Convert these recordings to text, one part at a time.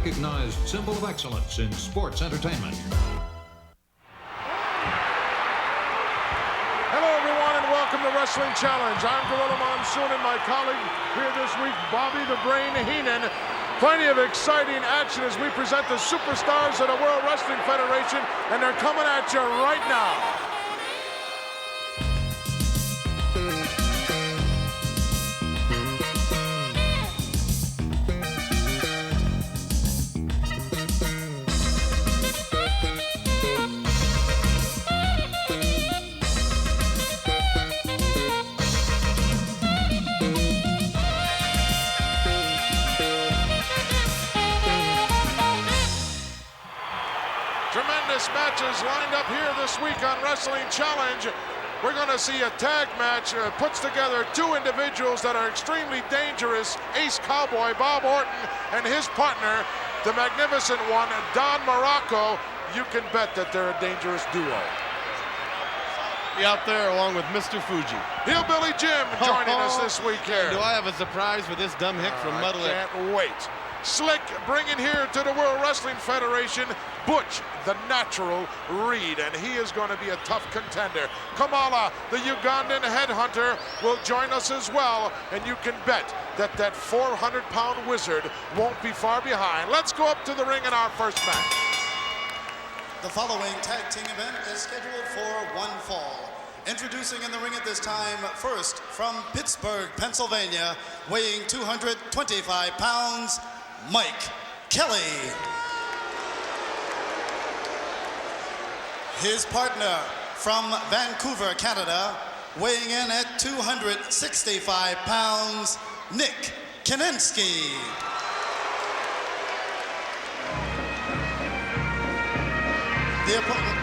recognized symbol of excellence in sports entertainment. Hello, everyone, and welcome to Wrestling Challenge. I'm Gorilla Monsoon and my colleague here this week, Bobby the Brain Heenan. Plenty of exciting action as we present the superstars of the World Wrestling Federation, and they're coming at you right now. Tremendous matches lined up here this week on Wrestling Challenge. We're going to see a tag match puts together two individuals that are extremely dangerous. Ace Cowboy Bob Orton and his partner, the magnificent one, Don Muraco. You can bet that they're a dangerous duo. Be out there along with Mr. Fuji. Hillbilly Jim joining us this week here. Do I have a surprise for this dumb hick from Muddle? I can't wait. Slick bringing here to the World Wrestling Federation, Butch, the Natural Reed, and he is going to be a tough contender. Kamala, the Ugandan headhunter, will join us as well, and you can bet that that 400-pound wizard won't be far behind. Let's go up to the ring in our first match. The following tag team event is scheduled for one fall. Introducing in the ring at this time, first from Pittsburgh, Pennsylvania, weighing 225 pounds, Mike Kelly. His partner from Vancouver, Canada, weighing in at 265 pounds, Nick Kiniski. The opponent.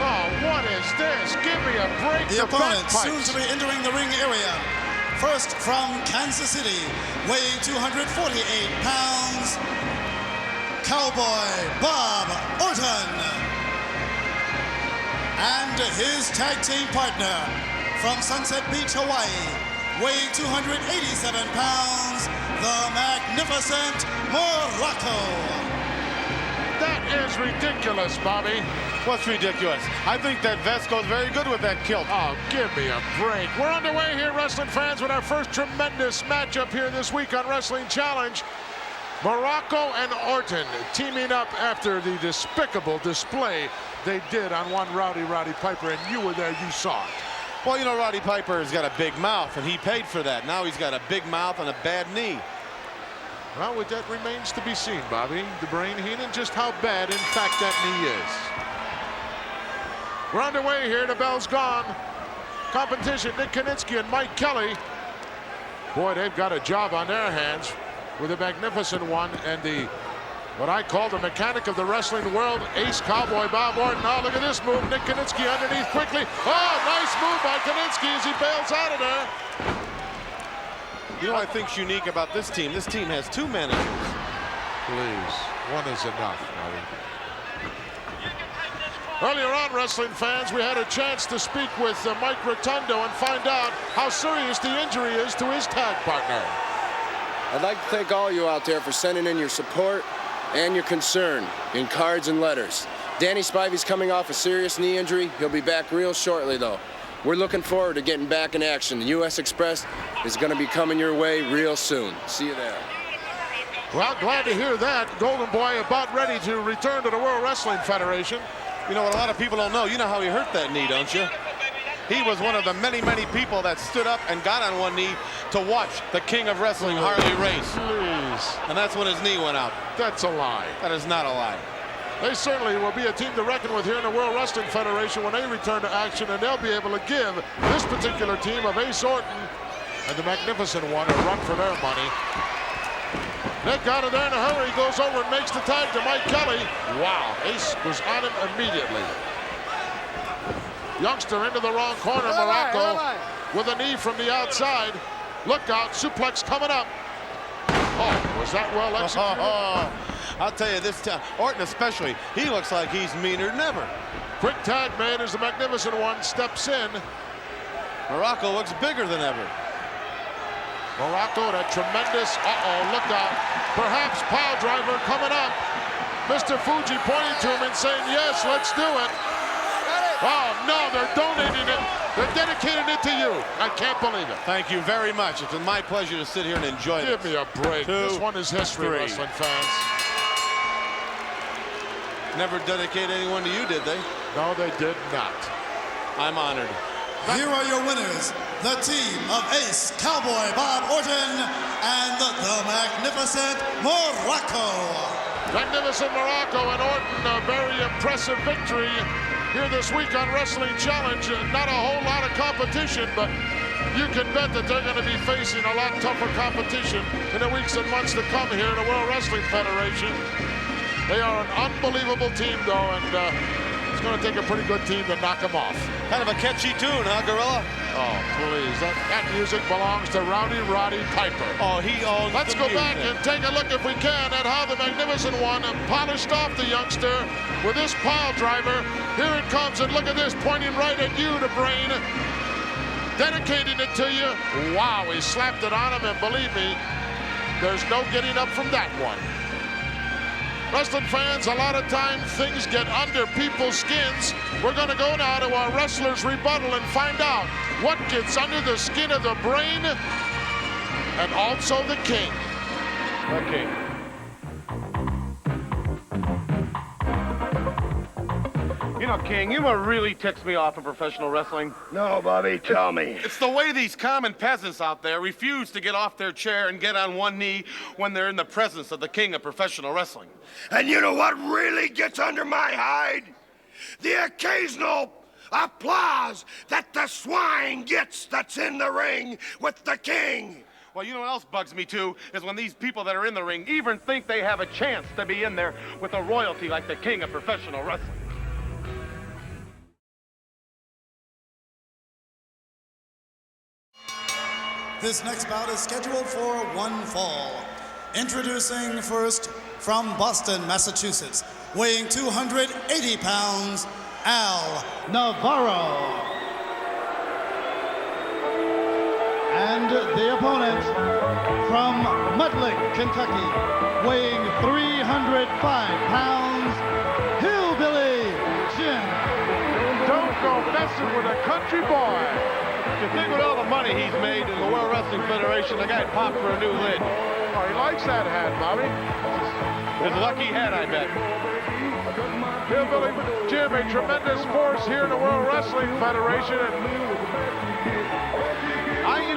Oh, what is this? Give me a break. The opponent soon to be entering the ring area. First from Kansas City, weighing 248 pounds, Cowboy Bob Orton. And his tag team partner from Sunset Beach, Hawaii, weighing 287 pounds, the magnificent Muraco. That is ridiculous, Bobby. What's ridiculous? I think that vest goes very good with that kilt. Oh, give me a break. We're underway here, wrestling fans, with our first tremendous matchup here this week on Wrestling Challenge. Muraco and Orton teaming up after the despicable display they did on one Roddy Piper, and you were there, you saw it. Well, you know, Roddy Piper's got a big mouth, and he paid for that. Now he's got a big mouth and a bad knee. Well, that remains to be seen, Bobby. The Brain Heenan, just how bad, in fact, that knee is. We're underway here. The bell's gone. Competition, Nick Kiniski and Mike Kelly. Boy, they've got a job on their hands with the magnificent one and the, what I call the mechanic of the wrestling world, Ace Cowboy Bob Orton. Now look at this move. Nick Kiniski underneath quickly. Oh, nice move by Kiniski as he bails out of there. You know what I think's unique about this team? This team has two managers. Please, one is enough, Bobby. Earlier on, wrestling fans, we had a chance to speak with Mike Rotundo and find out how serious the injury is to his tag partner. I'd like to thank all you out there for sending in your support and your concern in cards and letters. Danny Spivey's coming off a serious knee injury. He'll be back real shortly, though. We're looking forward to getting back in action. The U.S. Express is going to be coming your way real soon. See you there. Well, glad to hear that. Golden Boy about ready to return to the World Wrestling Federation. You know what a lot of people don't know? You know how he hurt that knee, don't you? He was one of the many people that stood up and got on one knee to watch the king of wrestling, Harley race. Please. And that's when his knee went out. That's a lie. That is not a lie. They certainly will be a team to reckon with here in the World Wrestling Federation when they return to action, and they'll be able to give this particular team of Ace Orton and the Magnificent One a run for their money. Nick out of there in a hurry, goes over and makes the tag to Mike Kelly. Wow, Ace was on him immediately. Youngster into the wrong corner, Muraco with a knee from the outside. Look out, suplex coming up. Oh, was that well executed? I'll tell you this time, Orton especially, he looks like he's meaner than ever. Quick tag man as the Magnificent One steps in. Muraco looks bigger than ever. Muraco at a tremendous, look out. Perhaps pile driver coming up. Mr. Fuji pointing to him and saying, yes, let's do it. Oh, no, they're donating it. They're dedicating it to you. I can't believe it. Thank you very much. It's been my pleasure to sit here and enjoy Give this. me a break. 2, This one is history, 3. wrestling fans. Never dedicated anyone to you, did they? No, they did not. I'm honored. Here are your winners, the team of Ace Cowboy Bob Orton and the Magnificent Muraco. Magnificent Muraco and Orton, a very impressive victory here this week on Wrestling Challenge. Not a whole lot of competition, but you can bet that they're going to be facing a lot tougher competition in the weeks and months to come here in the World Wrestling Federation. They are an unbelievable team, though, and it's going to take a pretty good team to knock them off. Kind of a catchy tune, huh, Gorilla? Oh, please. That music belongs to Rowdy Roddy Piper. Oh, he owns Let's the go back music. and take a look, if we can, at how the Magnificent One polished off the youngster with this pile driver. Here it comes, and look at this, pointing right at you, the brain. Dedicating it to you. Wow, he slapped it on him, and believe me, there's no getting up from that one. Wrestling fans, a lot of times things get under people's skins. We're going to go now to our wrestler's rebuttal and find out what gets under the skin of the brain and also the king. Okay. You know, King, you know what really ticks me off in professional wrestling? No, Bobby, tell me. It's the way these common peasants out there refuse to get off their chair and get on one knee when they're in the presence of the king of professional wrestling. And you know what really gets under my hide? The occasional applause that the swine gets that's in the ring with the king. Well, you know what else bugs me, too, is when these people that are in the ring even think they have a chance to be in there with a royalty like the king of professional wrestling. This next bout is scheduled for one fall. Introducing first from Boston, Massachusetts, weighing 280 pounds, Al Navarro. And the opponent from Mudlick, Kentucky, weighing 305 pounds, Hillbilly Jim. Don't go messing with a country boy. You think with all the money he's made in the World Wrestling Federation, the guy popped for a new lid. Oh, he likes that hat, Bobby. His lucky hat, I bet. Hillbilly Jim, a tremendous force here in the World Wrestling Federation.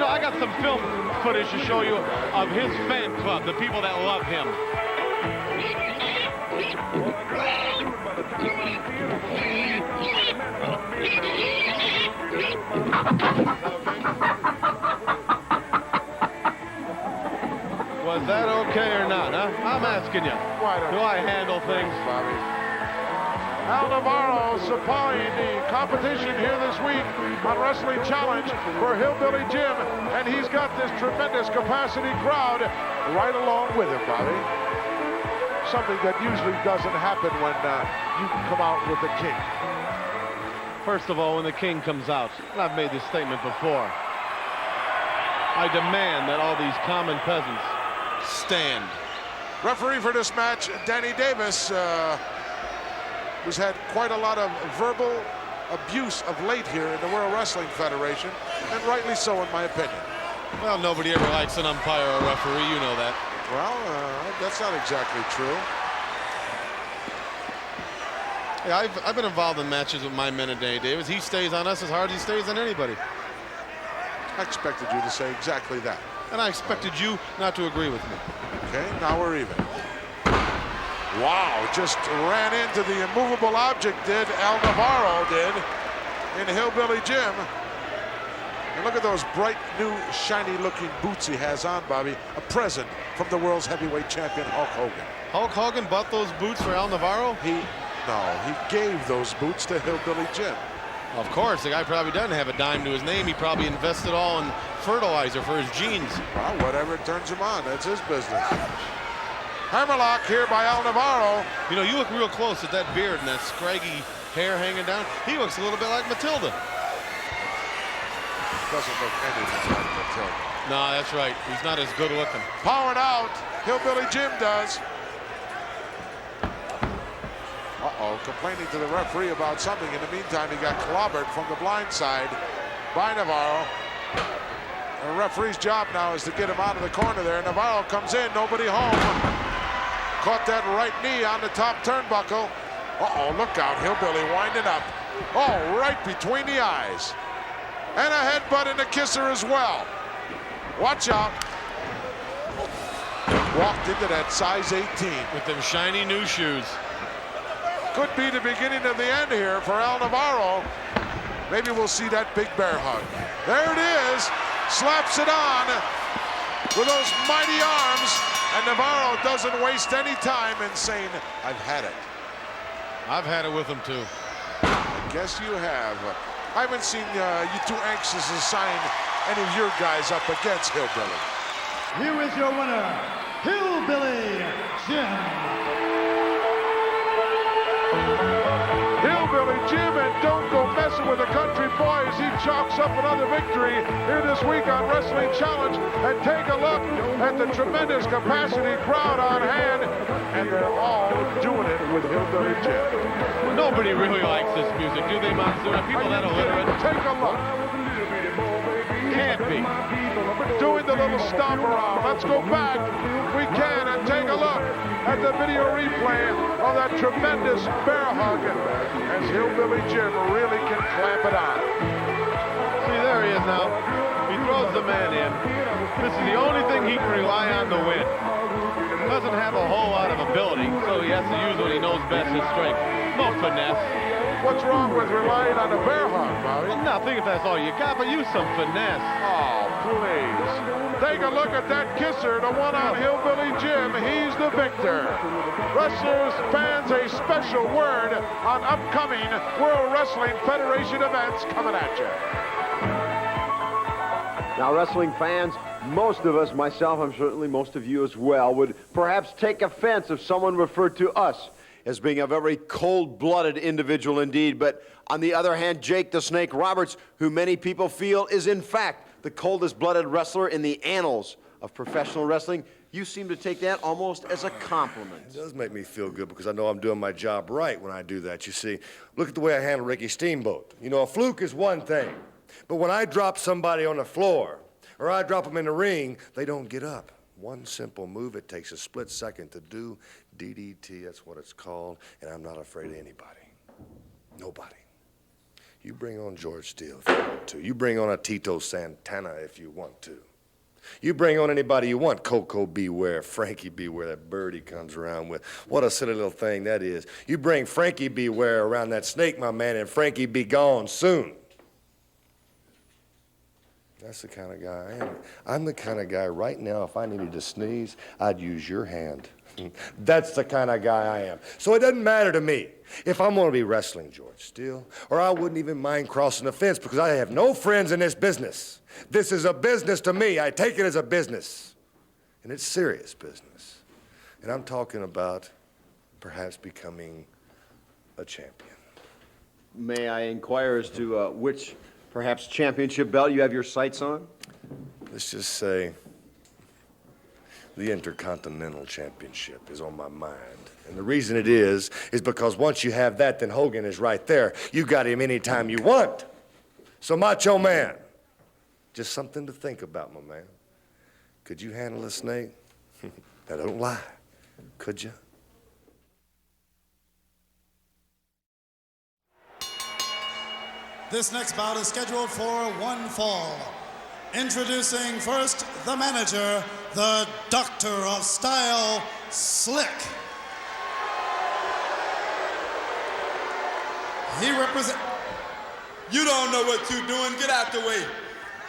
I got some film footage to show you of his fan club, the people that love him. Was that okay or not, huh? I'm asking you. Why don't Do I handle things? Bobby. Al Navarro supplying the competition here this week on Wrestling Challenge for Hillbilly Jim, and he's got this tremendous capacity crowd right along with him, Bobby. Something that usually doesn't happen when you come out with the king. First of all, when the king comes out, and I've made this statement before, I demand that all these common peasants stand. Referee for this match, Danny Davis, who's had quite a lot of verbal abuse of late here in the World Wrestling Federation, and rightly so in my opinion. Well, nobody ever likes an umpire or a referee, you know that. Well, that's not exactly true. Yeah, I've been involved in matches with my men and Danny Davis. He stays on us as hard as he stays on anybody. I expected you to say exactly that. And I expected you not to agree with me. Okay, now we're even. Wow, just ran into the immovable object, did Al Navarro did in Hillbilly Jim. And look at those bright, new, shiny-looking boots he has on, Bobby. A present from the world's heavyweight champion, Hulk Hogan. Hulk Hogan bought those boots for Al Navarro? He gave those boots to Hillbilly Jim. Of course, the guy probably doesn't have a dime to his name. He probably invested all in fertilizer for his jeans. Well, whatever turns him on, that's his business. Hammerlock here by Al Navarro. You know, you look real close at that beard and that scraggy hair hanging down. He looks a little bit like Matilda. Doesn't look anything like Matilda. No, that's right. He's not as good looking. Powered out. Hillbilly Jim does. Complaining to the referee about something. In the meantime, he got clobbered from the blind side by Navarro. And the referee's job now is to get him out of the corner there. Navarro comes in, nobody home. Caught that right knee on the top turnbuckle. Look out, Hillbilly winding up. Right between the eyes. And a headbutt and a kisser as well. Watch out. Walked into that size 18. With them shiny new shoes. Could be the beginning of the end here for Al Navarro. Maybe we'll see that big bear hug. There it is. Slaps it on with those mighty arms. And Navarro doesn't waste any time in saying, I've had it. I've had it with him too. I guess you have. I haven't seen you too anxious to sign any of your guys up against Hillbilly. Here is your winner, Hillbilly Jim. Hillbilly Jim, and don't go messing with the country boys. He chalks up another victory here this week on Wrestling Challenge. And take a look at the tremendous capacity crowd on hand. And they're all doing it with Hillbilly Jim. Nobody really likes this music, do they, Monsoon? Are people that illiterate? Take a look. Can't be. Doing the little stomp around. Let's go back, if we can, and take a look at the video replay of that tremendous bear hug as Hillbilly Jim really can clamp it on. See, there he is now. He throws the man in. This is the only thing he can rely on to win. Doesn't have a whole lot of ability, so he has to use what he knows best, his strength. No finesse. What's wrong with relying on a bear hug, Bobby? Nothing if that's all you got, but use some finesse. Oh, please. Take a look at that kisser, the one on Hillbilly Jim. He's the victor. Wrestlers, fans, a special word on upcoming World Wrestling Federation events coming at you. Now, wrestling fans, most of us, myself, I'm certainly most of you as well, would perhaps take offense if someone referred to us as being a very cold-blooded individual indeed. But on the other hand, Jake the Snake Roberts, who many people feel is in fact the coldest-blooded wrestler in the annals of professional wrestling, you seem to take that almost as a compliment. It does make me feel good because I know I'm doing my job right when I do that. You see, look at the way I handle Ricky Steamboat. You know, a fluke is one thing, but when I drop somebody on the floor or I drop them in the ring, they don't get up. One simple move, it takes a split second to do. DDT, that's what it's called, and I'm not afraid of anybody. Nobody. You bring on George Steele if you want to. You bring on a Tito Santana if you want to. You bring on anybody you want. Coco Beware, Frankie Beware, that bird he comes around with. What a silly little thing that is. You bring Frankie Beware around that snake, my man, and Frankie be gone soon. That's the kind of guy I am. I'm the kind of guy right now, if I needed to sneeze, I'd use your hand. That's the kind of guy I am. So it doesn't matter to me if I'm going to be wrestling George Steele, or I wouldn't even mind crossing the fence because I have no friends in this business. This is a business to me. I take it as a business, and it's serious business. And I'm talking about perhaps becoming a champion. May I inquire as to which, perhaps, championship belt you have your sights on? Let's just say the Intercontinental Championship is on my mind. And the reason it is because once you have that, then Hogan is right there. You got him anytime you want. So, Macho Man, just something to think about, my man. Could you handle a snake? Now, don't lie. Could you? This next bout is scheduled for one fall. Introducing first the manager, the Doctor of Style, Slick. He represents... You don't know what you're doing. Get out the way.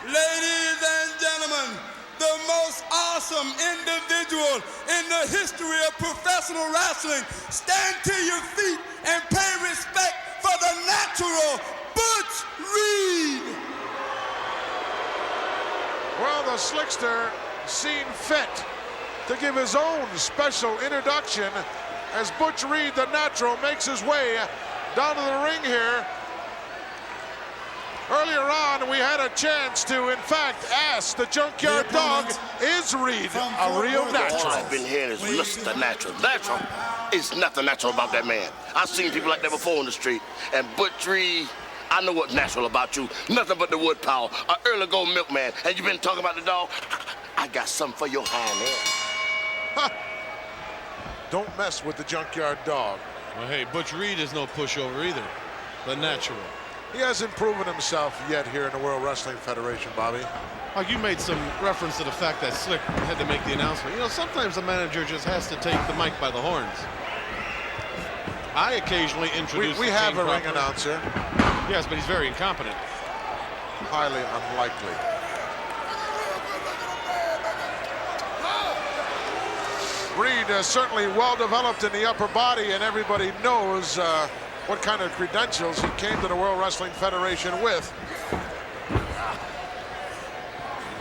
Ladies and gentlemen, the most awesome individual in the history of professional wrestling. Stand to your feet and pay respect for the natural Butch Reed. Well, the Slickster seen fit to give his own special introduction as Butch Reed, the natural, makes his way down to the ring here. Earlier on, we had a chance to, in fact, ask the Junkyard Dog, is Reed a real natural? All I've been hearing is Mr. Natural. Natural? Is nothing natural about that man. I've seen people like that before on the street. And Butch Reed, I know what's natural about you. Nothing but the wood power. An early gold milkman. And you've been talking about the dog? I got something for your hand there. Huh. Don't mess with the Junkyard Dog. Well, hey, Butch Reed is no pushover either, but natural. He hasn't proven himself yet here in the World Wrestling Federation, Bobby. Like you made some reference to the fact that Slick had to make the announcement. You know, sometimes the manager just has to take the mic by the horns. I occasionally introduce we have a ring announcer. Yes, but he's very incompetent. Highly unlikely. Reed is certainly well developed in the upper body, and everybody knows what kind of credentials he came to the World Wrestling Federation with.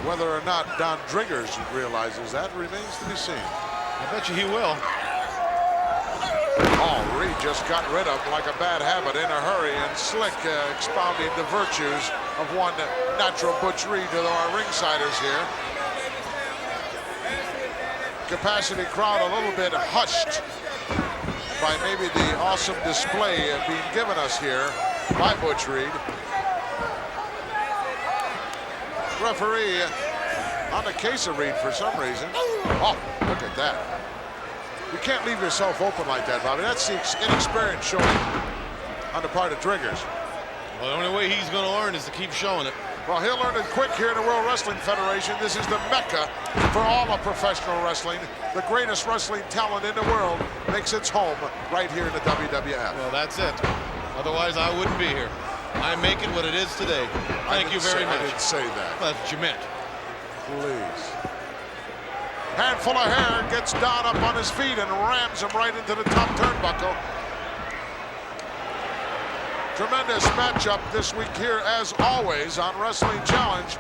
Whether or not Don Driggers realizes that remains to be seen. I bet you he will. Oh, Reed just got rid of like a bad habit in a hurry, and Slick expounding the virtues of one natural Butch Reed to our ringsiders here. Capacity crowd a little bit hushed by maybe the awesome display being given us here by Butch Reed. Referee on the case of Reed for some reason. Oh, look at that. You can't leave yourself open like that, Bobby. That's the inexperience showing on the part of Driggers. Well, the only way he's going to learn is to keep showing it. Well, he'll learn it quick here in the World Wrestling Federation. This is the mecca for all of professional wrestling. The greatest wrestling talent in the world makes its home right here in the WWF. Well, that's it. Otherwise, I wouldn't be here. I make it what it is today. Thank you very much. I didn't say that. That's what you meant. Please. Handful of hair, gets Don up on his feet and rams him right into the top turnbuckle. Tremendous matchup this week here, as always, on Wrestling Challenge.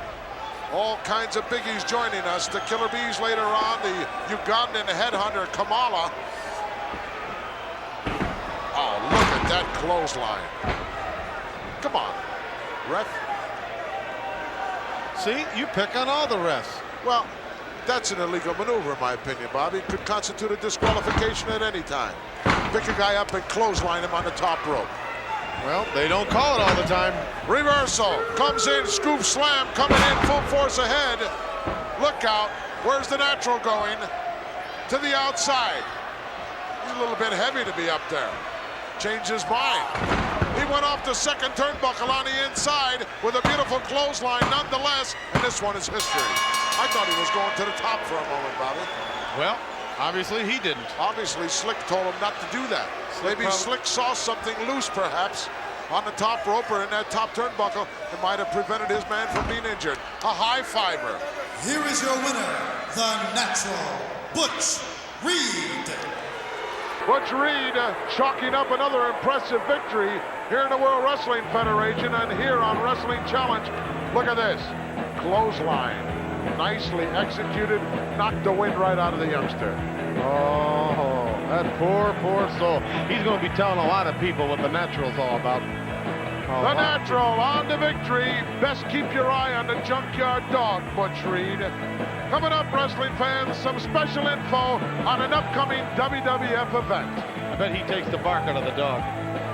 All kinds of biggies joining us. The Killer Bees later on, the Ugandan headhunter Kamala. Oh, look at that clothesline. Come on, ref. See, you pick on all the refs. Well, that's an illegal maneuver, in my opinion, Bobby. It could constitute a disqualification at any time. Pick a guy up and clothesline him on the top rope. Well, they don't call it all the time. Reversal. Comes in, scoop slam, coming in full force ahead. Look out. Where's the natural going? To the outside. He's a little bit heavy to be up there. Changed his mind. He went off the second turnbuckle on the inside with a beautiful clothesline nonetheless, and this one is history. I thought he was going to the top for a moment, Bobby. Well, obviously he didn't. Obviously Slick told him not to do that. Maybe Slick saw something loose, perhaps, on the top rope or in that top turnbuckle that might have prevented his man from being injured. A high fiver. Here is your winner, the natural, Butch Reed. Butch Reed chalking up another impressive victory here in the World Wrestling Federation and here on Wrestling Challenge. Look at this. Clothesline. Nicely executed. Knocked the wind right out of the youngster. Oh, that poor, poor soul. He's going to be telling a lot of people what the natural's all about. The natural on to victory. Best keep your eye on the Junkyard Dog, Butch Reed. Coming up, wrestling fans, some special info on an upcoming WWF event. I bet he takes the bark out of the dog.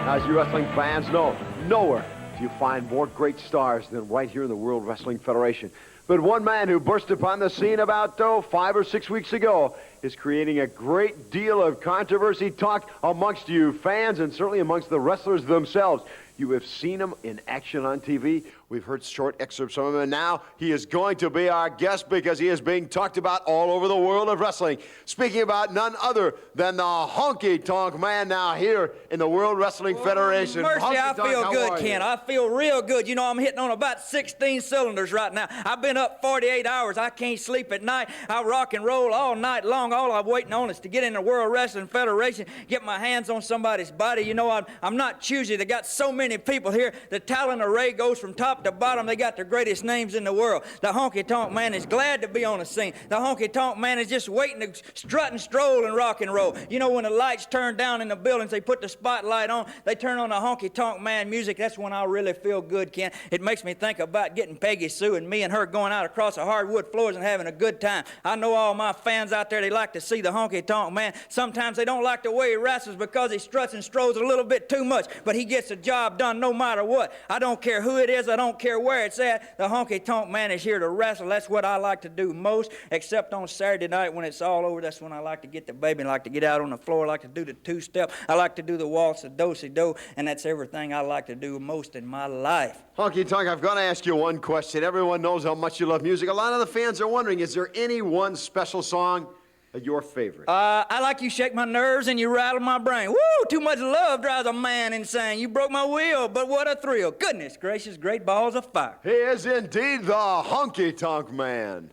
As you wrestling fans know, nowhere do you find more great stars than right here in the World Wrestling Federation. But one man who burst upon the scene about 5 or 6 weeks ago is creating a great deal of controversy talk amongst you fans and certainly amongst the wrestlers themselves. You have seen him in action on TV. We've heard short excerpts from him, and now he is going to be our guest because he is being talked about all over the world of wrestling. Speaking about none other than the Honky Tonk Man now here in the World Wrestling Federation. Mercy, Honky I Tonk, feel how good, are Ken. you? I feel real good. You know, I'm hitting on about 16 cylinders right now. I've been up 48 hours. I can't sleep at night. I rock and roll all night long. All I'm waiting on is to get in the World Wrestling Federation, get my hands on somebody's body. You know, I'm not choosy. They got so many people here. The talent array goes from top top to bottom, they got the greatest names in the world. The Honky Tonk Man is glad to be on the scene. The Honky Tonk Man is just waiting to strut and stroll and rock and roll. You know, when the lights turn down in the buildings, they put the spotlight on, they turn on the Honky Tonk Man music. That's when I really feel good, Ken. It makes me think about getting Peggy Sue and me and her going out across the hardwood floors and having a good time. I know all my fans out there, they like to see the Honky Tonk Man. Sometimes they don't like the way he wrestles because he struts and strolls a little bit too much, but he gets the job done no matter what. I don't care who it is, I don't care where it's at. The Honky Tonk Man is here to wrestle. That's what I like to do most, except on Saturday night when it's all over. That's when I like to get the baby and like to get out on the floor. I like to do the two-step. I like to do the waltz, the do-si-do, and that's everything I like to do most in my life. Honky Tonk, I've got to ask you one question. Everyone knows how much you love music. A lot of the fans are wondering, is there any one special song your favorite? I like You Shake My Nerves and You Rattle My Brain. Woo! Too much love drives a man insane. You broke my wheel, but what a thrill. Goodness gracious, great balls of fire. He is indeed the Honky Tonk Man.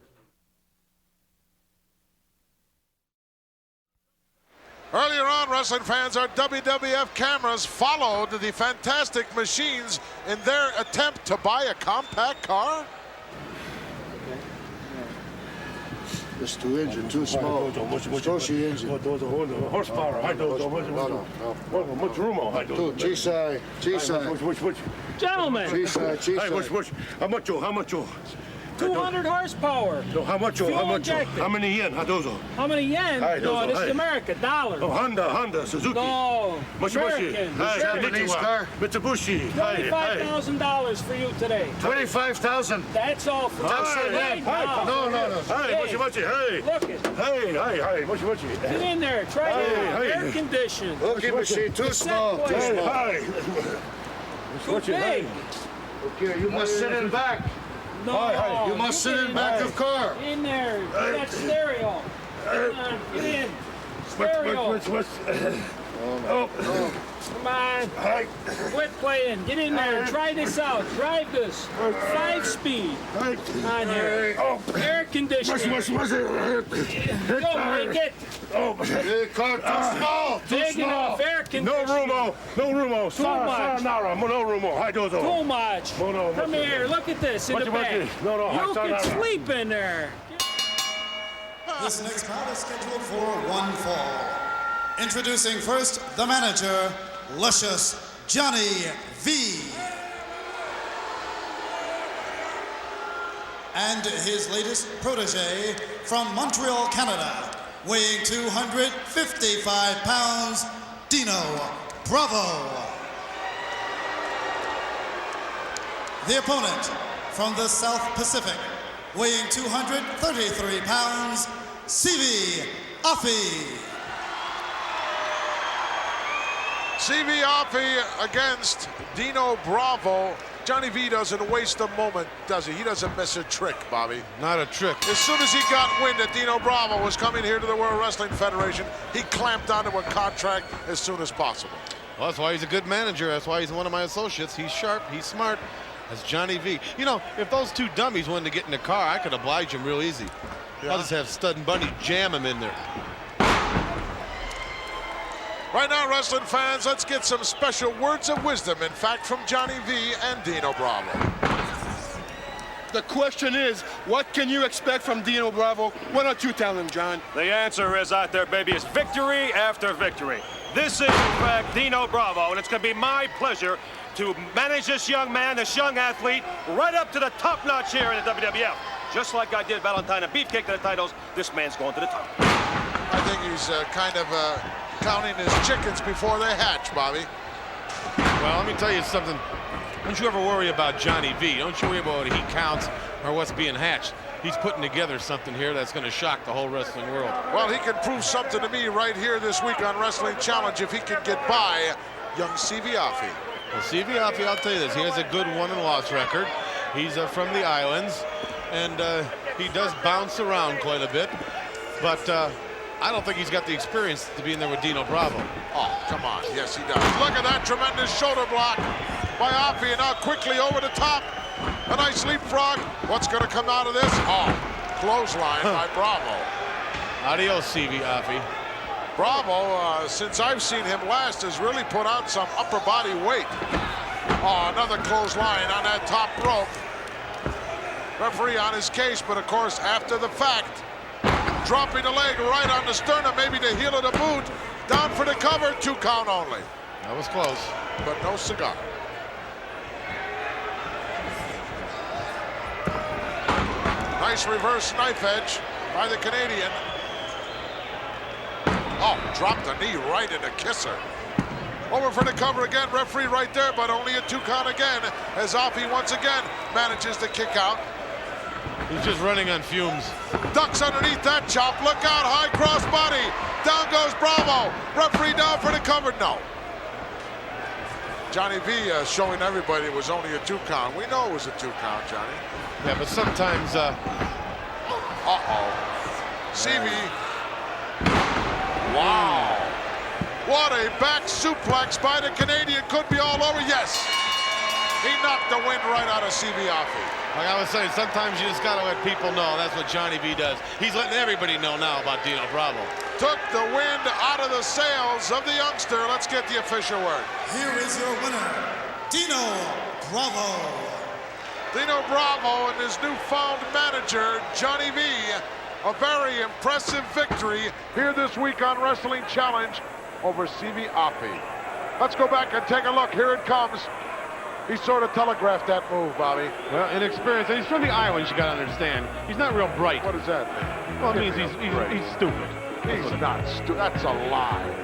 Earlier on, wrestling fans, our WWF cameras followed the Fantastic Machines in their attempt to buy a compact car. It's too engine, too small. Stroshi engine. Horsepower. Much room. G-side. Gentlemen. G-side. How much? 200 horsepower. So how much? How many yen? How many yen? No, this is America, dollars. Oh, Honda, Suzuki. No, American. Japanese car. Mitsubishi. $25,000 for you today. 25,000. That's all for today. No. Hey, much. Hey. Look it. Hey, much. Get in there. Try it out. Air conditioned. Okay, machine. Too small. Hey. Too big. Okay, you must sit in back. No. You must sit in back of car. In there. Get that stereo. Come on. Get in. Stereo. Come on. Quit playing. Get in there. Try this out. Drive this. 5-speed. Come on here. Air conditioning. Go, make it. Car too small. Big enough. Air conditioning. No room. Too much. No room. Too much. Come here. Look at this in the back. You can sleep in there. This next bout is scheduled for one fall. Introducing first the manager, Luscious Johnny V. And his latest protege from Montreal, Canada, weighing 255 pounds, Dino Bravo. The opponent from the South Pacific, weighing 233 pounds, Sivi Afi. Sivi Afi against Dino Bravo. Johnny V doesn't waste a moment, does he? He doesn't miss a trick, Bobby. Not a trick. As soon as he got wind that Dino Bravo was coming here to the World Wrestling Federation, he clamped onto a contract as soon as possible. Well, that's why he's a good manager. That's why he's one of my associates. He's sharp. He's smart. That's Johnny V. You know, if those two dummies wanted to get in the car, I could oblige them real easy. Yeah. I'll just have Stud and Bunny jam him in there. Right now, wrestling fans, let's get some special words of wisdom, in fact, from Johnny V and Dino Bravo. The question is, what can you expect from Dino Bravo? Why don't you tell him, John? The answer is out there, baby, is victory after victory. This is, in fact, Dino Bravo, and it's going to be my pleasure to manage this young man, this young athlete, right up to the top notch here in the WWF. Just like I did Valentine and Beefcake to the titles, this man's going to the top. I think he's kind of counting his chickens before they hatch, Bobby. Well, let me tell you something. Don't you ever worry about Johnny V. Don't you worry about what he counts or what's being hatched. He's putting together something here that's going to shock the whole wrestling world. Well, he can prove something to me right here this week on Wrestling Challenge if he can get by young Sivi Afi. Well, Sivi Afi, I'll tell you this. He has a good won-and-loss record. He's from the islands, and he does bounce around quite a bit. But I don't think he's got the experience to be in there with Dino Bravo. Oh, come on. Yes, he does. Look at that tremendous shoulder block by Afi, and now quickly over the top. A nice leapfrog. What's going to come out of this? Oh, clothesline by Bravo. Adios, Sivi Afi. Bravo, since I've seen him last, has really put on some upper body weight. Oh, another clothesline on that top rope. Referee on his case, but of course, after the fact, dropping the leg right on the sternum, maybe the heel of the boot. Down for the cover, 2 count only. That was close. But no cigar. Nice reverse knife edge by the Canadian. Oh, dropped the knee right in the kisser. Over for the cover again, referee right there, but only a 2 count again, as Offie once again manages to kick out. He's just running on fumes. Ducks underneath that chop, look out, high cross body. Down goes Bravo. Referee down for the cover, no. Johnny V showing everybody it was only a 2 count. We know it was a 2 count, Johnny. Yeah, but sometimes, Uh-oh. Sivi. Wow. What a back suplex by the Canadian. Could be all over. Yes. He knocked the wind right out of Sivi Offie. Like I was saying, sometimes you just got to let people know. That's what Johnny V does. He's letting everybody know now about Dino Bravo. Took the wind out of the sails of the youngster. Let's get the official word. Here is your winner, Dino Bravo. Dino Bravo and his newfound manager, Johnny V. A very impressive victory here this week on Wrestling Challenge over Sivi Offie. Let's go back and take a look. Here it comes. He sort of telegraphed that move, Bobby. Well, inexperienced. And he's from the islands, you got to understand. He's not real bright. What does that mean? Well, it means he's stupid. He's not stupid. That's a lie.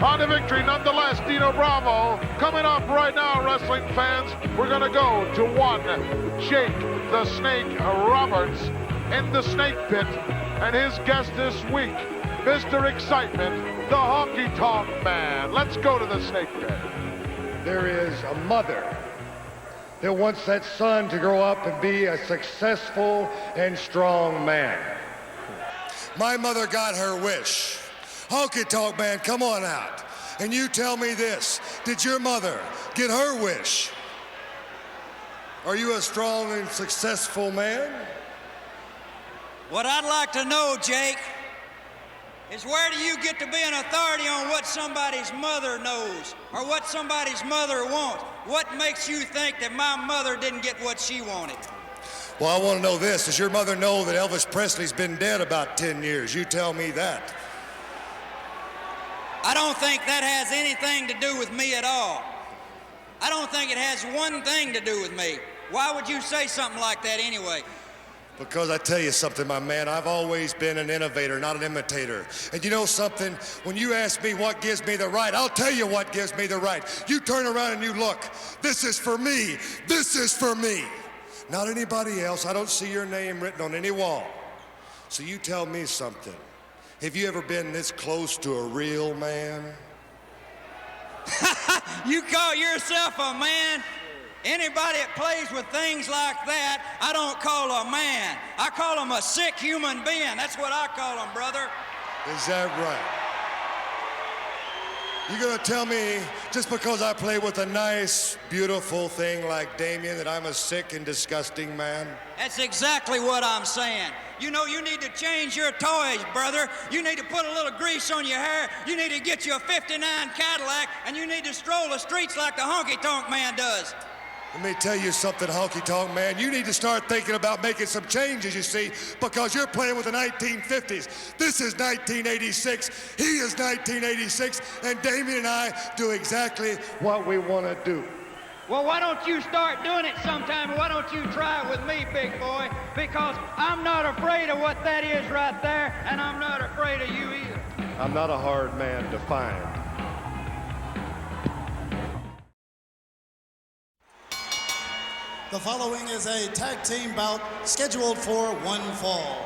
On the victory, nonetheless, Dino Bravo. Coming up right now, wrestling fans, we're going to go to one Jake the Snake Roberts in the Snake Pit. And his guest this week, Mr. Excitement, the Honky Tonk Man. Let's go to the Snake Pit. There is a mother that wants that son to grow up and be a successful and strong man. My mother got her wish. Honky Tonk Man, come on out. And you tell me this, did your mother get her wish? Are you a strong and successful man? What I'd like to know, Jake, is where do you get to be an authority on what somebody's mother knows or what somebody's mother wants? What makes you think that my mother didn't get what she wanted? Well, I want to know this. Does your mother know that Elvis Presley's been dead about 10 years? You tell me that. I don't think that has anything to do with me at all. I don't think it has one thing to do with me. Why would you say something like that anyway? Because I tell you something, my man, I've always been an innovator, not an imitator. And you know something? When you ask me what gives me the right, I'll tell you what gives me the right. You turn around and you look. This is for me. This is for me. Not anybody else. I don't see your name written on any wall. So you tell me something. Have you ever been this close to a real man? You call yourself a man? Anybody that plays with things like that, I don't call a man. I call him a sick human being. That's what I call him, brother. Is that right? You gonna tell me just because I play with a nice, beautiful thing like Damien that I'm a sick and disgusting man? That's exactly what I'm saying. You know, you need to change your toys, brother. You need to put a little grease on your hair. You need to get you a 59 Cadillac, and you need to stroll the streets like the Honky Tonk Man does. Let me tell you something, Honky Tonk Man. You need to start thinking about making some changes, you see, because you're playing with the 1950s. This is 1986. He is 1986, and Damien and I do exactly what we want to do. Well, why don't you start doing it sometime? Why don't you try it with me, big boy? Because I'm not afraid of what that is right there, and I'm not afraid of you either. I'm not a hard man to find. The following is a tag team bout scheduled for one fall.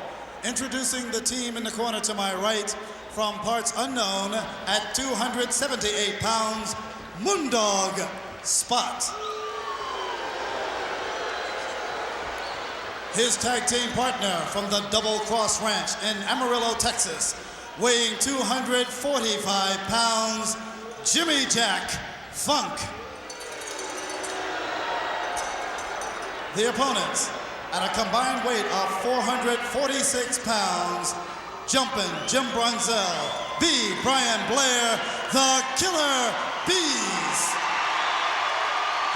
Introducing the team in the corner to my right, from parts unknown at 278 pounds, Moondog Spot. His tag team partner from the Double Cross Ranch in Amarillo, Texas, weighing 245 pounds, Jimmy Jack Funk. The opponents, at a combined weight of 446 pounds, Jumpin' Jim Brunzell, B. Brian Blair, the Killer Bees.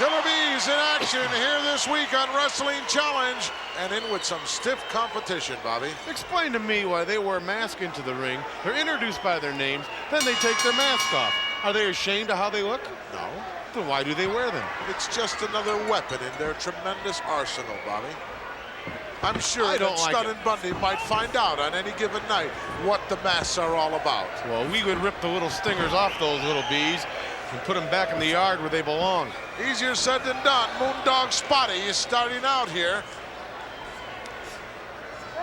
Killer Bees in action here this week on Wrestling Challenge, and in with some stiff competition, Bobby. Explain to me why they wear masks into the ring. They're introduced by their names, then they take their mask off. Are they ashamed of how they look? No. Then why do they wear them? It's just another weapon in their tremendous arsenal, Bobby. I'm sure that Stud and Bundy might find out on any given night what the masks are all about. Well, we would rip the little stingers off those little bees and put them back in the yard where they belong. Easier said than done. Moondog Spotty is starting out here,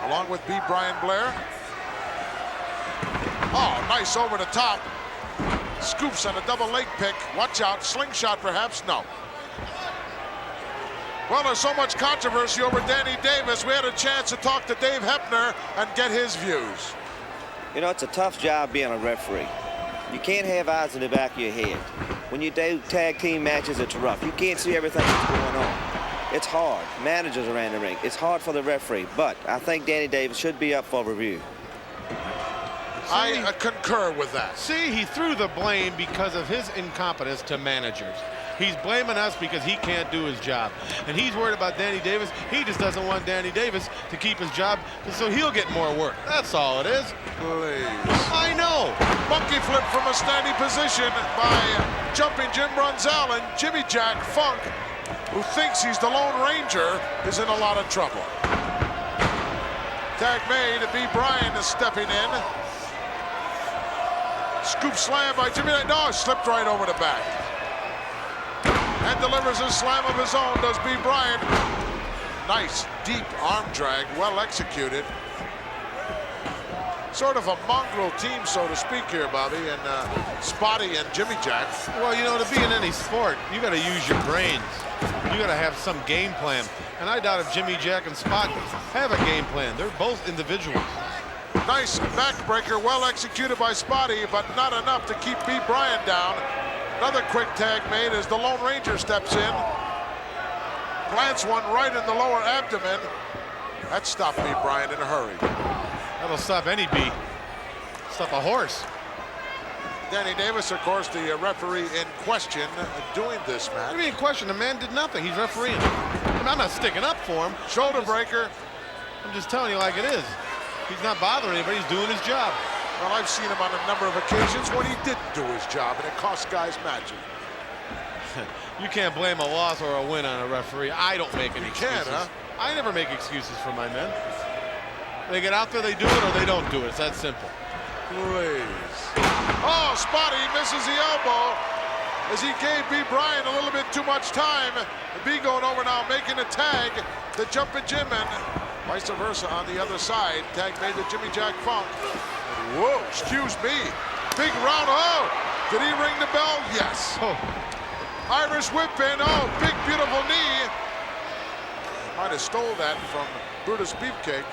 along with B. Brian Blair. Oh, nice over the top. Scoops on a double leg pick. Watch out, slingshot perhaps? No. Well, there's so much controversy over Danny Davis. We had a chance to talk to Dave Hebner and get his views. You know, it's a tough job being a referee. You can't have eyes in the back of your head. When you do tag team matches, it's rough. You can't see everything that's going on. It's hard. Managers around the ring. It's hard for the referee, but I think Danny Davis should be up for review. I concur with that. See, he threw the blame because of his incompetence to managers. He's blaming us because he can't do his job. And he's worried about Danny Davis. He just doesn't want Danny Davis to keep his job, so he'll get more work. That's all it is. Please. I know. Monkey flip from a standing position by Jumping Jim Brunzell, and Jimmy Jack Funk, who thinks he's the Lone Ranger, is in a lot of trouble. Tag made. B. Bryan is stepping in. Scoop slam by Jimmy. No, slipped right over the back. And delivers a slam of his own, does B. Bryan. Nice, deep arm drag, well executed. Sort of a mongrel team, so to speak here, Bobby, and Spotty and Jimmy Jack. Well, you know, to be in any sport, you got to use your brains. You got to have some game plan. And I doubt if Jimmy Jack and Spotty have a game plan. They're both individuals. Nice backbreaker, well executed by Spotty, but not enough to keep B. Bryan down. Another quick tag made as the Lone Ranger steps in. Plants one right in the lower abdomen. That stopped B. Bryan in a hurry. That'll stop any bee. Stop a horse. Danny Davis, of course, the referee in question doing this match. What do you mean in question? The man did nothing. He's refereeing. I'm not sticking up for him. Shoulder breaker. I'm just telling you like it is. He's not bothering anybody. He's doing his job. Well, I've seen him on a number of occasions when he didn't do his job, and it cost guys matches. You can't blame a loss or a win on a referee. I don't make any excuses. You can, huh? I never make excuses for my men. They get out there, they do it, or they don't do it. It's that simple. Please. Oh, Spotty misses the elbow as he gave B. Bryan a little bit too much time. B going over now, making a tag to Jumpin' Jim, and vice versa on the other side. Tag made to Jimmy Jack Funk. Whoa, excuse me. Big round. Oh, did he ring the bell? Yes. Oh. Irish whip in. Oh, big, beautiful knee. Might have stole that from Brutus Beefcake.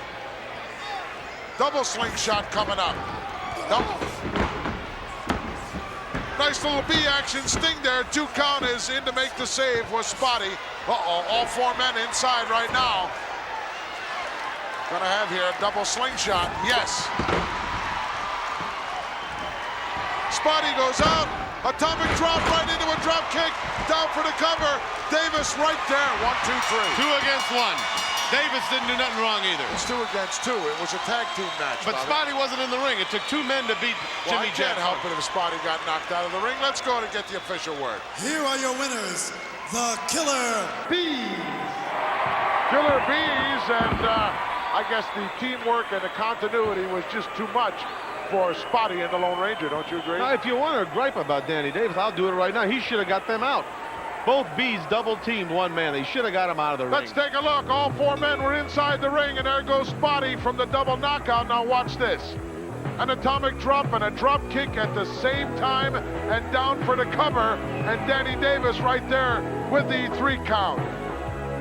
Double slingshot coming up. Double. Nice little B action. Sting there. 2 count is in to make the save was Spotty. Uh-oh, all 4 men inside right now. Gonna have here a double slingshot. Yes. Spotty goes out. Atomic drop right into a drop kick. Down for the cover. Davis right there. 1, 2, 3. 2 against 1. Davis didn't do nothing wrong either. It's 2 against 2. It was a tag team match. But Spotty wasn't in the ring. It took 2 men to beat Jimmy Jack. I can't help it if Spotty got knocked out of the ring. Let's go and get the official word. Here are your winners, the Killer Bees. Killer Bees, and I guess the teamwork and the continuity was just too much for Spotty and the Lone Ranger. Don't you agree? Now, if you want to gripe about Danny Davis, I'll do it right now. He should have got them out. Both Bees double-teamed 1 man. They should have got him out of the ring. Let's take a look. All 4 men were inside the ring, and there goes Spotty from the double knockout. Now watch this. An atomic drop and a drop kick at the same time, and down for the cover. And Danny Davis right there with the 3 count.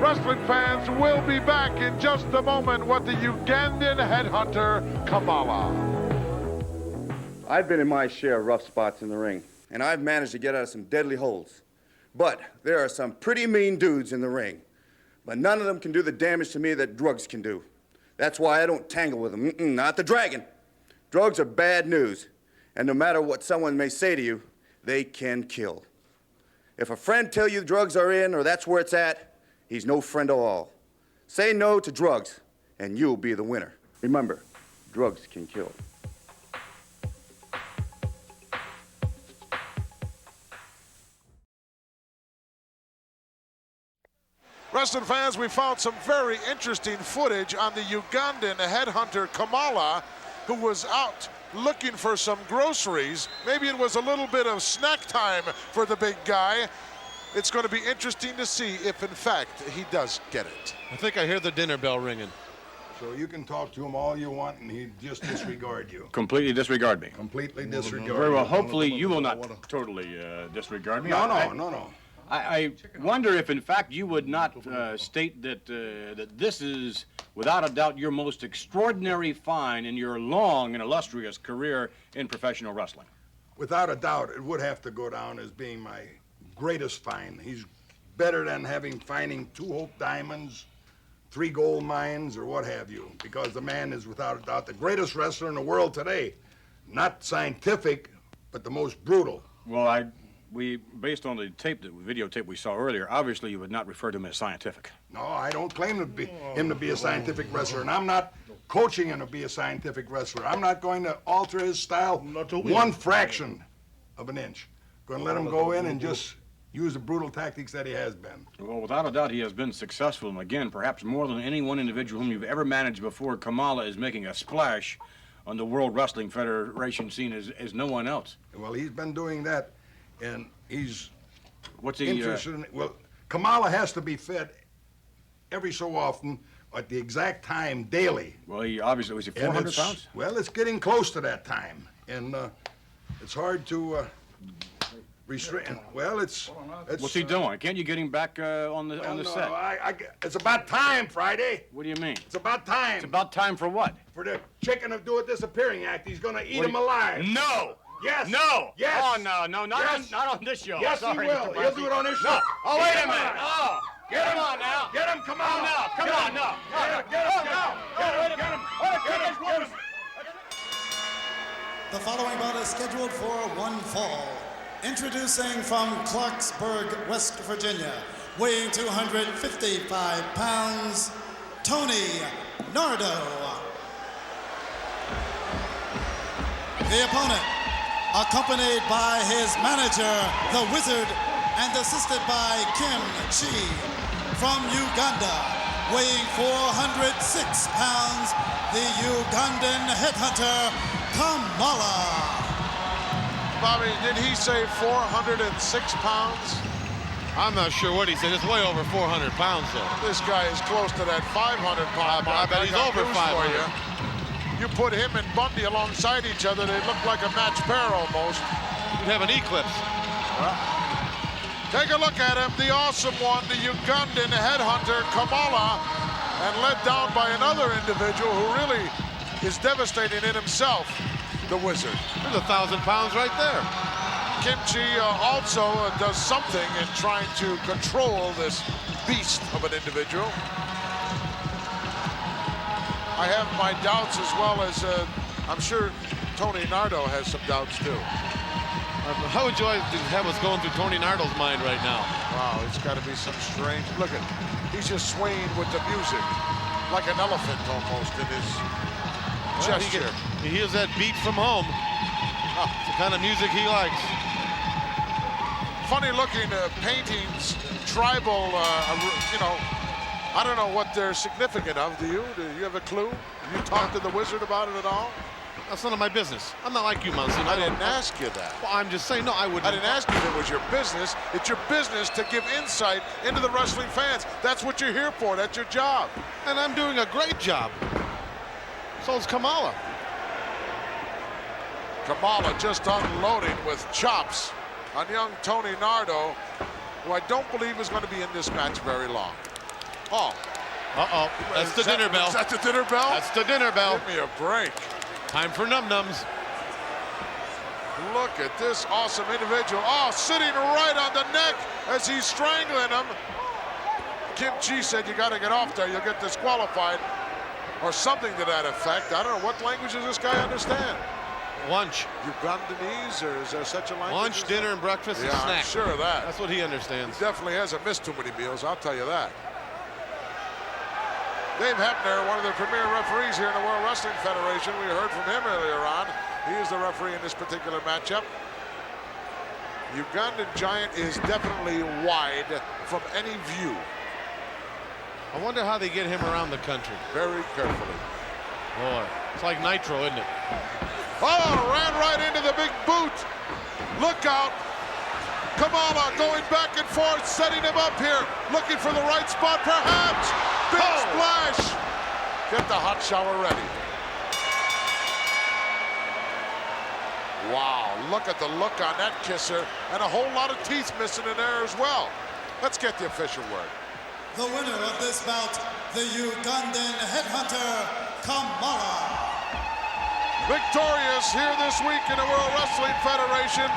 Wrestling fans will be back in just a moment with the Ugandan headhunter, Kamala. I've been in my share of rough spots in the ring, and I've managed to get out of some deadly holes. But there are some pretty mean dudes in the ring. But none of them can do the damage to me that drugs can do. That's why I don't tangle with them. Not the dragon. Drugs are bad news. And no matter what someone may say to you, they can kill. If a friend tell you drugs are in or that's where it's at, he's no friend at all. Say no to drugs, and you'll be the winner. Remember, drugs can kill. Wrestling fans, we found some very interesting footage on the Ugandan headhunter Kamala, who was out looking for some groceries. Maybe it was a little bit of snack time for the big guy. It's going to be interesting to see if, in fact, he does get it. I think I hear the dinner bell ringing. So you can talk to him all you want, and he'd just disregard you. Completely disregard me. Completely disregard. Very well. Hopefully, you will not totally disregard me. No. I wonder if, in fact, you would not state that that this is, without a doubt, your most extraordinary find in your long and illustrious career in professional wrestling. Without a doubt, it would have to go down as being my greatest find. He's better than finding 2 Hope Diamonds, 3 gold mines, or what have you, because the man is, without a doubt, the greatest wrestler in the world today. Not scientific, but the most brutal. Well, based on the videotape we saw earlier, obviously you would not refer to him as scientific. No, I don't claim him to be a scientific wrestler, and I'm not coaching him to be a scientific wrestler. I'm not going to alter his style 1 fraction of an inch. Going to let him go in and just use the brutal tactics that he has been. Well, without a doubt, he has been successful, and again, perhaps more than any one individual whom you've ever managed before, Kamala is making a splash on the World Wrestling Federation scene as no one else. Well, he's been doing that. And he's interested in, well, Kamala has to be fed every so often at the exact time daily. Well, he obviously, was he 400 pounds? Well, it's getting close to that time. And it's hard to restrain. Well, it's what's he doing? Can't you get him back on the set? It's about time, Friday. What do you mean? It's about time. It's about time for what? For the chicken to do a disappearing act. He's going to eat him alive. No! Yes. No. Yes. Oh, no, not on this show. Yes, Sorry, he will. He'll do it on his show. No. Oh, wait a minute. Oh, get him on now. Get him, come on. No, come on, no. Get him. The following bout is scheduled for 1 fall. Introducing from Clarksburg, West Virginia, weighing 255 pounds, Tony Nardo. The opponent, accompanied by his manager, the Wizard, and assisted by Chee from Uganda, weighing 406 pounds, the Ugandan headhunter, Kamala. Bobby, did he say 406 pounds? I'm not sure what he said. It's way over 400 pounds, though. This guy is close to that 500-pound mark. I bet he's over 500. You put him and Bundy alongside each other, they look like a match pair almost. You'd have an eclipse. Take a look at him, the awesome one, the Ugandan headhunter, Kamala, and led down by another individual who really is devastating in himself, the Wizard. There's 1,000 pounds right there. Chee also does something in trying to control this beast of an individual. I have my doubts, as well as I'm sure Tony Nardo has some doubts too. How would you like to have what's going through Tony Nardo's mind right now? Wow, it's got to be some strange. Look at, he's just swaying with the music, like an elephant almost in his gesture. He hears that beat from home. It's the kind of music he likes. Funny looking paintings, tribal, you know. I don't know what they're significant of. Do you have a clue? You talked to the Wizard about it at all? That's none of my business. I'm not like you, Monsoon. I didn't ask you that. Well, I'm just saying, no, I wouldn't. I didn't ask you if it was your business. It's your business to give insight into the wrestling fans. That's what you're here for. That's your job. And I'm doing a great job. So's Kamala. Kamala just unloading with chops on young Tony Nardo, who I don't believe is going to be in this match very long. Oh. Uh-oh. That's the dinner bell. Is that the dinner bell? That's the dinner bell. Give me a break. Time for num-nums. Look at this awesome individual. Oh, sitting right on the neck as he's strangling him. Chee said, you got to get off there. You'll get disqualified. Or something to that effect. I don't know. What language does this guy understand? Lunch. Ugandanese, or is there such a language? Lunch, dinner, and breakfast and snack. I'm sure of that. That's what he understands. He definitely hasn't missed too many meals, I'll tell you that. Dave Hebner, one of the premier referees here in the World Wrestling Federation. We heard from him earlier on. He is the referee in this particular matchup. Ugandan Giant is definitely wide from any view. I wonder how they get him around the country. Very carefully. Boy, it's like Nitro, isn't it? Oh, ran right into the big boot. Look out. Kamala going back and forth, setting him up here. Looking for the right spot, perhaps. Big splash. Get the hot shower ready. Wow, look at the look on that kisser. And a whole lot of teeth missing in there as well. Let's get the official word. The winner of this bout, the Ugandan headhunter, Kamala. Victorious here this week in the World Wrestling Federation.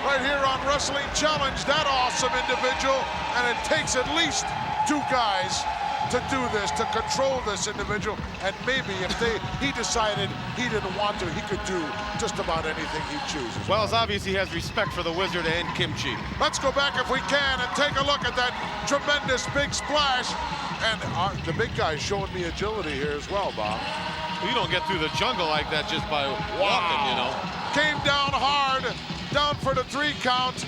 Right here on Wrestling Challenge, that awesome individual. And it takes at least 2 guys to do this, to control this individual. And maybe if he decided he didn't want to, he could do just about anything he chooses. Well, it's obvious he has respect for the Wizard and Kimchi. Let's go back if we can and take a look at that tremendous big splash. And the big guy's showing me agility here as well, Bob. You don't get through the jungle like that just by walking, you know. Came down hard, down for the 3 count.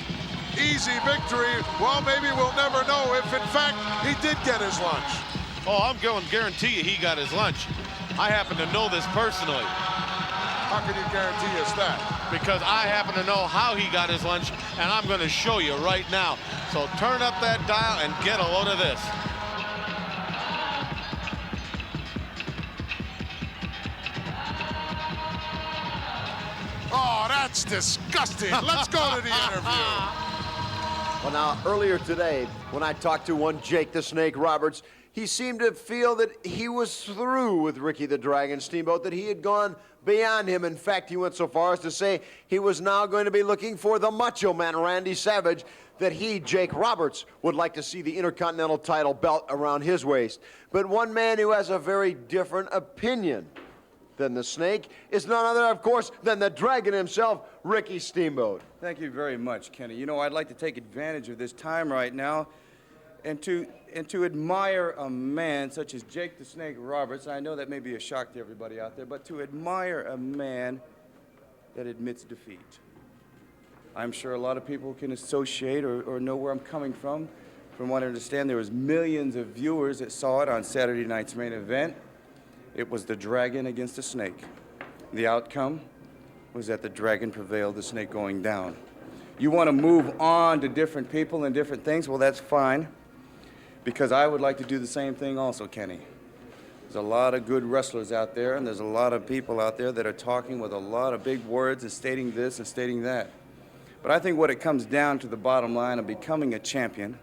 Easy victory. Well, maybe we'll never know if, in fact, he did get his lunch. Oh, I'm going to guarantee you he got his lunch. I happen to know this personally. How can you guarantee us that? Because I happen to know how he got his lunch, and I'm going to show you right now. So turn up that dial and get a load of this. Oh, that's disgusting. Let's go to the interview. Well, now, earlier today, when I talked to one Jake the Snake Roberts, he seemed to feel that he was through with Ricky the Dragon Steamboat, that he had gone beyond him. In fact, he went so far as to say he was now going to be looking for the Macho Man, Randy Savage, that he, Jake Roberts, would like to see the Intercontinental title belt around his waist. But one man who has a very different opinion than the Snake is none other, of course, than the Dragon himself, Ricky Steamboat. Thank you very much, Kenny. You know, I'd like to take advantage of this time right now and to admire a man such as Jake the Snake Roberts. I know that may be a shock to everybody out there, but to admire a man that admits defeat. I'm sure a lot of people can associate or know where I'm coming from. From what I understand, there was millions of viewers that saw it on Saturday night's main event. It was the Dragon against the Snake. The outcome was that the Dragon prevailed, the Snake going down. You want to move on to different people and different things? Well, that's fine, because I would like to do the same thing also, Kenny. There's a lot of good wrestlers out there, and there's a lot of people out there that are talking with a lot of big words and stating this and stating that. But I think what it comes down to, the bottom line of becoming a champion,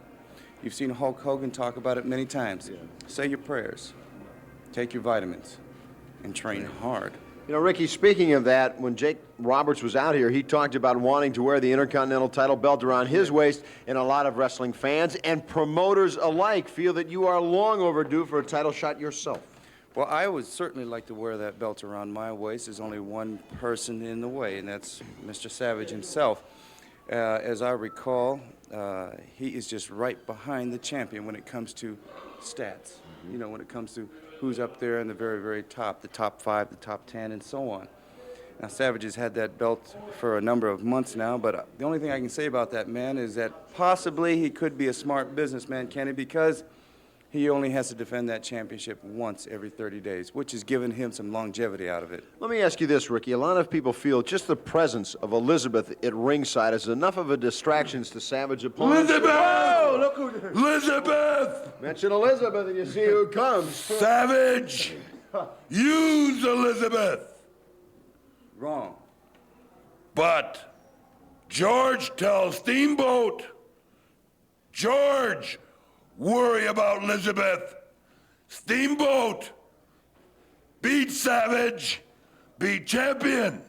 you've seen Hulk Hogan talk about it many times. Yeah. Say your prayers. Take your vitamins and train hard. You know, Ricky, speaking of that, when Jake Roberts was out here, he talked about wanting to wear the Intercontinental title belt around his waist, and a lot of wrestling fans and promoters alike feel that you are long overdue for a title shot yourself. Well, I would certainly like to wear that belt around my waist. There's only one person in the way, and that's Mr. Savage himself. As I recall, he is just right behind the champion when it comes to stats. You know, when it comes to who's up there in the very, very top, the top 5, the top 10, and so on. Now, Savage has had that belt for a number of months now, but the only thing I can say about that man is that possibly he could be a smart businessman, Kenny, because he only has to defend that championship once every 30 days, which has given him some longevity out of it. Let me ask you this, Ricky. A lot of people feel just the presence of Elizabeth at ringside is enough of a distraction to Savage opponents. Elizabeth! Whoa, look who... Elizabeth! Mention Elizabeth and you see who comes. Savage! Use Elizabeth! Wrong. But George tells Steamboat, George, worry about Elizabeth. Steamboat, beat Savage, beat champion.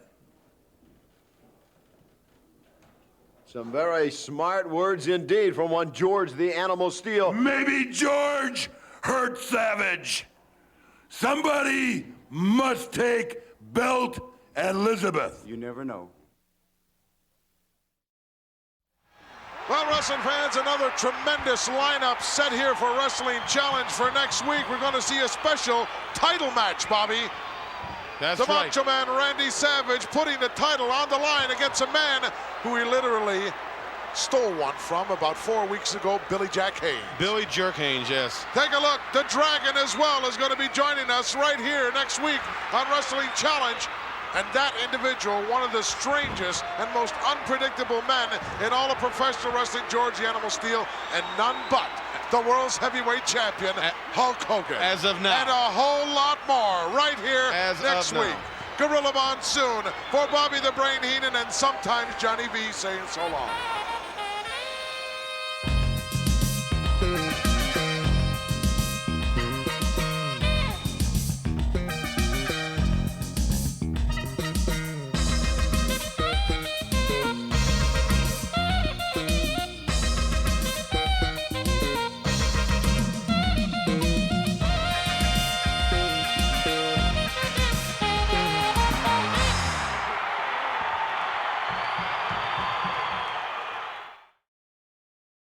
Some very smart words indeed from one George the Animal Steel. Maybe George hurt Savage. Somebody must take belt Elizabeth. You never know. Well, wrestling fans, another tremendous lineup set here for Wrestling Challenge for next week. We're going to see a special title match, Bobby. That's the right. Macho Man Randy Savage putting the title on the line against a man who he literally stole one from about 4 weeks ago, Billy Jack Haynes. Billy Jerk Haynes, yes. Take a look. The Dragon as well is going to be joining us right here next week on Wrestling Challenge. And that individual, one of the strangest and most unpredictable men in all of professional wrestling, George the Animal Steele, and none but the world's heavyweight champion, Hulk Hogan. As of now. And a whole lot more right here next week. Gorilla Monsoon for Bobby the Brain Heenan and sometimes Johnny V saying so long.